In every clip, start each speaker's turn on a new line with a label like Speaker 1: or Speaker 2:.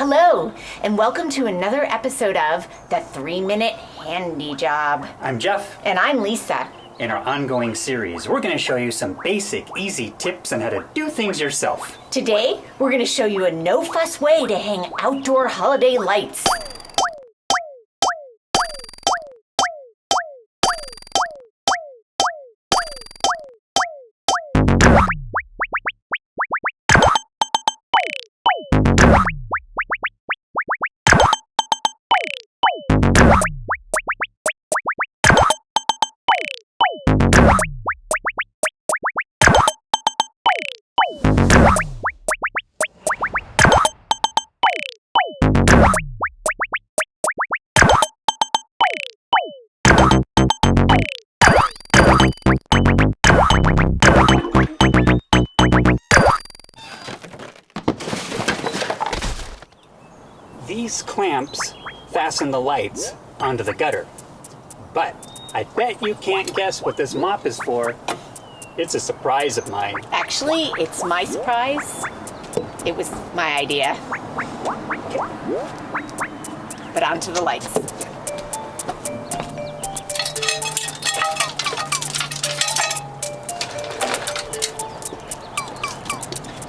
Speaker 1: Hello, and welcome to another episode of The 3-Minute Handy Job.
Speaker 2: I'm Jeff.
Speaker 1: And I'm Lisa.
Speaker 2: In our ongoing series, we're going to show you some basic, easy tips on how to do things yourself.
Speaker 1: Today, we're going to show you a no-fuss way to hang outdoor holiday lights.
Speaker 2: These clamps fasten the lights onto the gutter. But I bet you can't guess what this mop is for. It's a surprise of mine.
Speaker 1: Actually, it's my surprise. It was my idea. But onto the lights.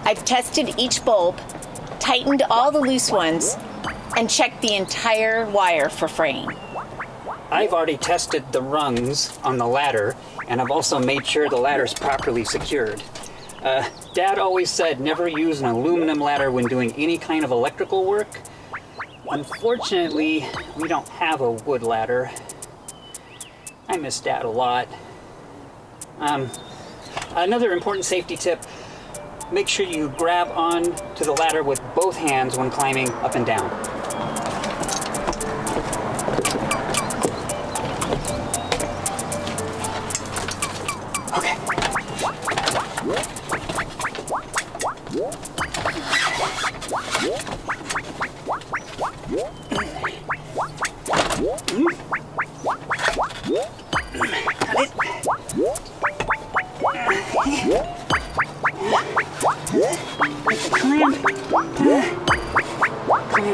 Speaker 1: I've tested each bulb, tightened all the loose ones, and checked the entire wire for fraying.
Speaker 2: I've already tested the rungs on the ladder, and I've also made sure the ladder's properly secured. Dad always said never use an aluminum ladder when doing any kind of electrical work. Unfortunately, we don't have a wood ladder. I miss Dad a lot. Another important safety tip, make sure you grab on to the ladder with both hands when climbing up and down. Okay. Clamp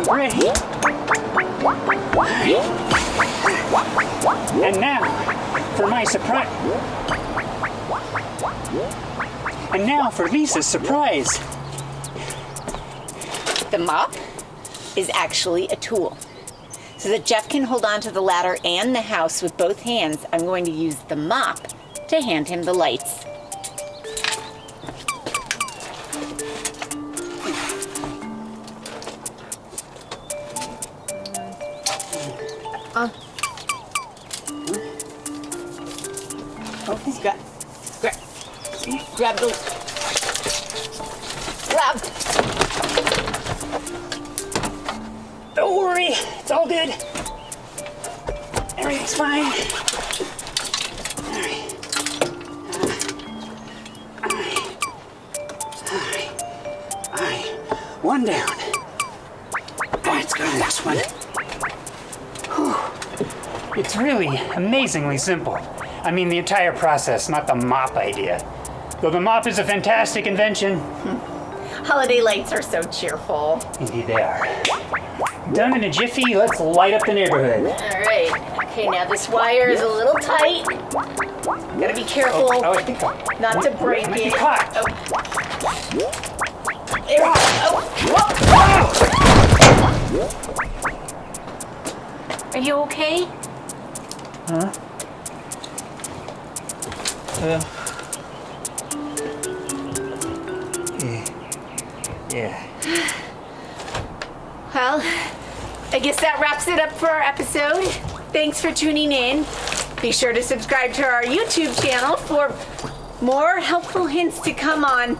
Speaker 2: ready. And now, for my surprise. And now for Lisa's surprise.
Speaker 1: The mop is actually a tool. So that Jeff can hold on to the ladder and the house with both hands, I'm going to use the mop to hand him the lights. Oh, he's grab those. Grab.
Speaker 2: Don't worry, it's all good. Everything's fine. All right. One down. Let's go to the next one. Whew. It's really amazingly simple. I mean, the entire process, not the mop idea. Though the mop is a fantastic invention.
Speaker 1: Holiday lights are so cheerful.
Speaker 2: Indeed they are. Done in a jiffy, let's light up the neighborhood.
Speaker 1: All right. Okay, now this wire is a little tight. Gotta be careful
Speaker 2: I think
Speaker 1: not to break
Speaker 2: might be
Speaker 1: it.
Speaker 2: caught.
Speaker 1: Oh. There we go. Oh. Are you okay?
Speaker 2: Huh? Yeah.
Speaker 1: Well, I guess that wraps it up for our episode. Thanks for tuning in. Be sure to subscribe to our YouTube channel for more helpful hints to come on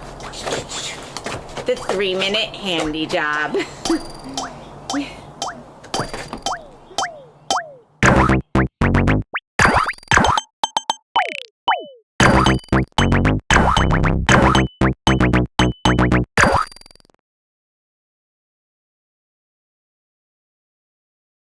Speaker 1: the 3-Minute Handy Job.